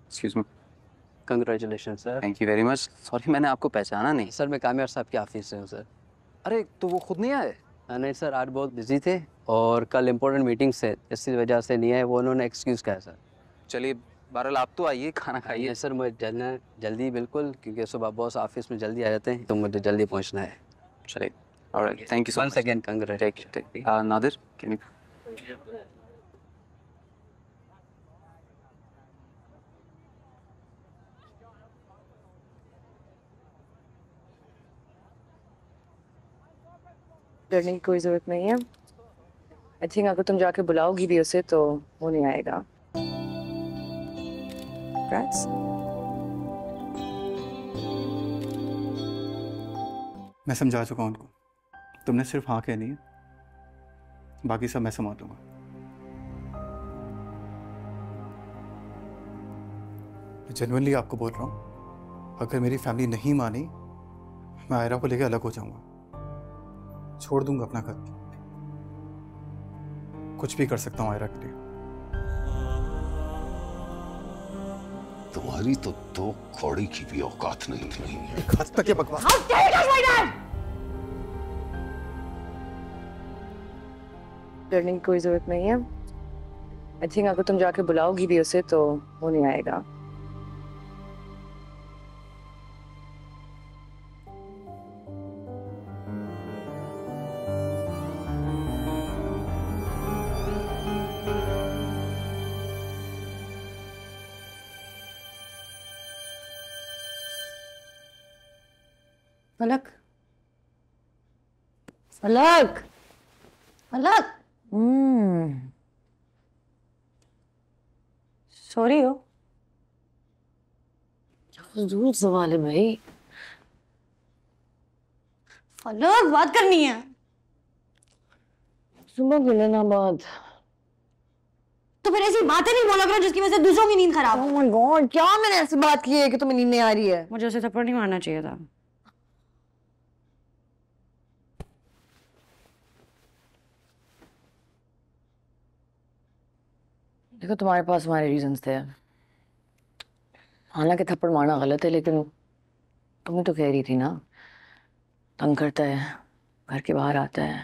Excuse me. Congratulation sir. Thank you very much. Sorry मैंने आपको पहचाना नहीं। सर मैं कामियार साहब के ऑफिस से हूँ सर। अरे तो वो खुद नहीं आए? नहीं सर, आज बहुत बिजी थे और कल इम्पोर्टेंट मीटिंग्स है, इसी वजह से नहीं आए। वो उन्होंने एक्सक्यूज़ कहा सर। चलिए बहरहाल आप तो आइए, खाना खाइए। नहीं सर, मुझे जल्दी बिल्कुल, क्योंकि सुबह बॉस ऑफिस में जल्दी आ जाते हैं तो मुझे जल्दी पहुँचना है। चलिए। Alright, thank you so once much. Again take Nadir can you- डरने की कोई जरूरत नहीं है। आई थिंक अगर तुम जाके बुलाओगी भी उसे तो वो नहीं आएगा। Congrats. मैं समझा चुका हूं उनको। तुमने सिर्फ हाँ कहनी है, बाकी सब मैं संभाल लूंगा। मैं जेन्युइनली आपको बोल रहा हूँ, अगर मेरी फैमिली नहीं मानी मैं आयरा को लेकर अलग हो जाऊंगा, छोड़ दूंगा अपना घर। कुछ भी कर सकता हूँ आयरा के लिए। तुम्हारी तो दो कौड़ी की भी औकात नहीं है। एक हद तक ये बकवास। डरने की कोई जरूरत नहीं है। आई थिंक अगर तुम जाके बुलाओगी भी उसे तो वो नहीं आएगा। फलक, फलक, फलक। सॉरी हो। जरूर सवाल है भाई। फलक, बात करनी है। सुबह के लेना बात। तो फिर ऐसी बातें नहीं बोला करो जिसकी वजह से दूसरों की नींद खराब। ओह माय गॉड, क्या मैंने ऐसी बात की है कि तुम्हें नींद नहीं आ रही है? मुझे उसे थप्पड़ नहीं मारना चाहिए था। देखो, तुम्हारे पास हमारे रीजंस थे। हालांकि थप्पड़ मारना गलत है, लेकिन तुम ही तो कह रही थी ना, तंग करता है, घर के बाहर आता है,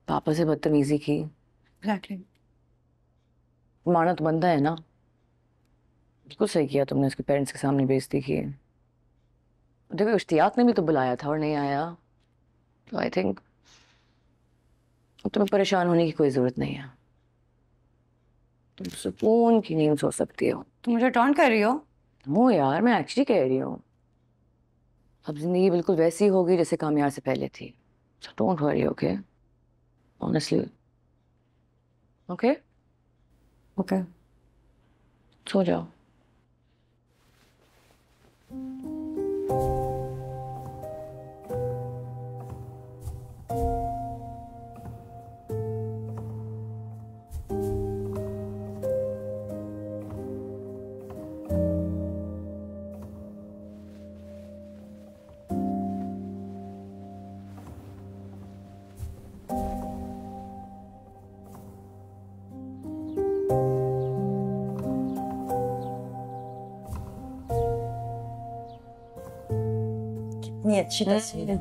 पापा से बदतमीजी की। एग्जैक्टली। मारना तो बनता है ना। बिल्कुल सही किया तुमने, उसके पेरेंट्स के सामने बेइज्जती की। देखो, इश्तियाक ने भी तो बुलाया था और नहीं आया, तो आई थिंक तुम्हें परेशान होने की कोई जरूरत नहीं है। तुम सुकून की नींद सो सकती हो। तुम मुझे टॉन्ट कर रही हो? वो यार, मैं एक्चुअली कह रही हूँ, अब जिंदगी बिल्कुल वैसी होगी जैसे कामयाब से पहले थी। So don't worry, okay? Honestly. Okay? Okay. सो जाओ। इतनी अच्छी तस्वीर।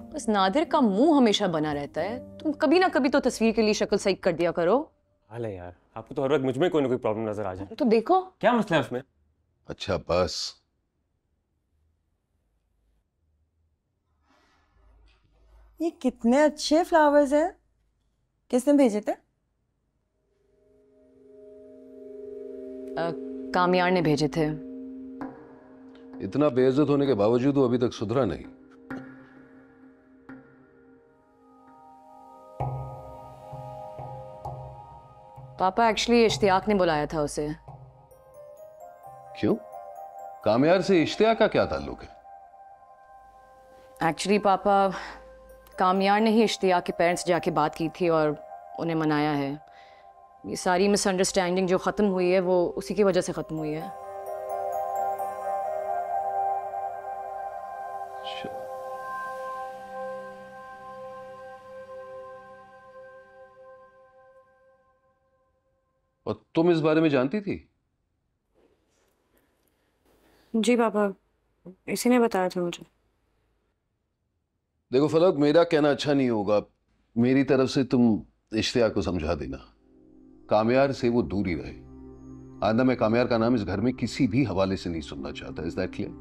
बस नादिर का मुंह हमेशा बना रहता है। तुम कभी ना कभी तो तस्वीर के लिए शक्ल सही कर दिया करो। हाल है यार, आपको तो हर वक्त मुझ में कोई ना कोई प्रॉब्लम नजर आ जाए। तो देखो, क्या मसला है उसमें? अच्छा बस। ये कितने अच्छे फ्लावर्स हैं। किसने भेजे थे? कामयार ने भेजे थे। इतना बेइज्जत होने के बावजूद वो अभी तक सुधरा नहीं। पापा, एक्चुअली इश्तियाक ने बुलाया था उसे। क्यों? कामयार से इश्तिया का क्या ताल्लुक है? एक्चुअली पापा, कामयार ने ही इश्तियाक के पेरेंट्स जाके बात की थी और उन्हें मनाया है। ये सारी मिसअंडरस्टैंडिंग जो ख़त्म हुई है वो उसी की वजह से ख़त्म हुई है। अच्छा। और तुम इस बारे में जानती थी? जी पापा, इसी ने बताया था मुझे। देखो फलक, मेरा कहना अच्छा नहीं होगा। मेरी तरफ से तुम इश्तियाक को समझा देना, कामयार से वो दूर ही रहे। आइंदा मैं कामयार का नाम इस घर में किसी भी हवाले से नहीं सुनना चाहता। Is that clear?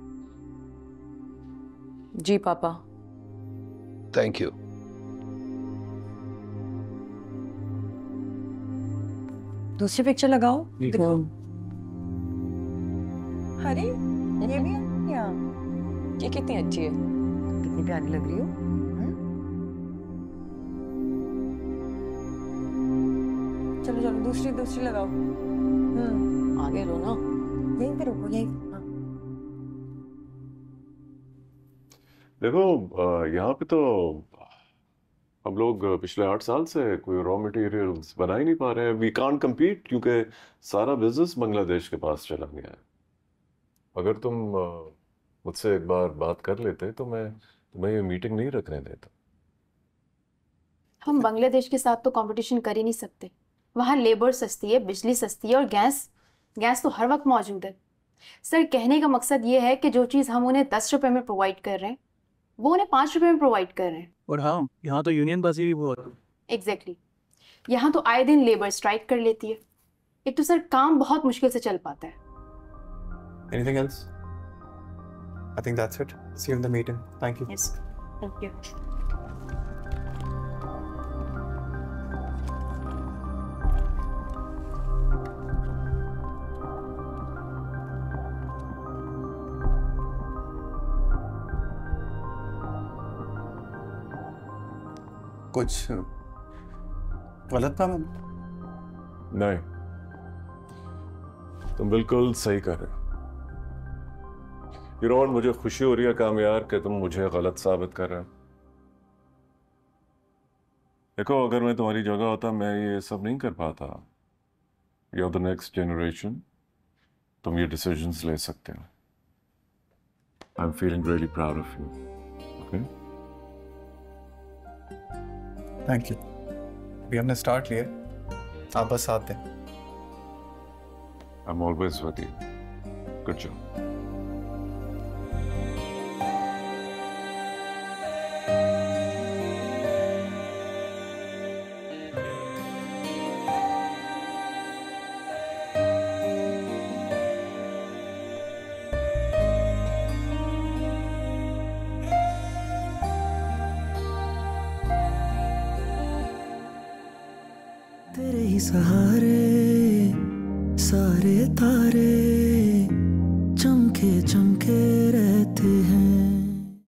जी पापा। Thank you. दूसरी पिक्चर लगाओ। दिखाओ। अरे ये भी है क्या? ये कितनी अच्छी है। कितनी प्यारी लग रही हो। चलो चलो दूसरी लगाओ। आगे लो ना। यहीं पे रुको, यहीं। हाँ। देखो यहाँ पे तो हम लोग पिछले 8 साल से कोई रॉ मटेरियल्स बना ही नहीं पा रहे हैं। वी कांट कम्पीट क्योंकि सारा बिजनेस बांग्लादेश के पास चला गया है। अगर तुम मुझसे एक बार बात कर लेते तो मैं तुम्हें ये मीटिंग नहीं रखने देता। हम बांग्लादेश के साथ तो कंपटीशन कर ही नहीं सकते। वहाँ लेबर सस्ती है, बिजली सस्ती है और गैस तो हर वक्त मौजूद है। सर, कहने का मकसद ये है कि जो चीज़ हम उन्हें 10 रुपए में प्रोवाइड कर रहे हैं वो उन्हें 5 रुपए में प्रोवाइड कर रहे हैं। और हाँ, यहाँ तो यूनियन बाजी भी बहुत। एग्जैक्टली। यहाँ तो आए दिन लेबर स्ट्राइक कर लेती है। एक तो सर काम बहुत मुश्किल से चल पाता है। Anything else? I think that's it. See you in the meeting. Thank you. Yes. Thank you. कुछ गलत था मैंने? नहीं, तुम बिल्कुल सही कर रहे हो। यूरोन, मुझे खुशी हो रही है कामयार कि तुम मुझे गलत साबित कर रहे हो। देखो, अगर मैं तुम्हारी जगह होता मैं ये सब नहीं कर पाता। You are the next generation, तुम ये डिसीजंस ले सकते हो। I am feeling really proud of you. Okay, thank you. अभी हमने स्टार्ट लिया, आप बस साथ दें। I am always with you. Good job. तेरे ही सहारे सारे तारे चमके चमके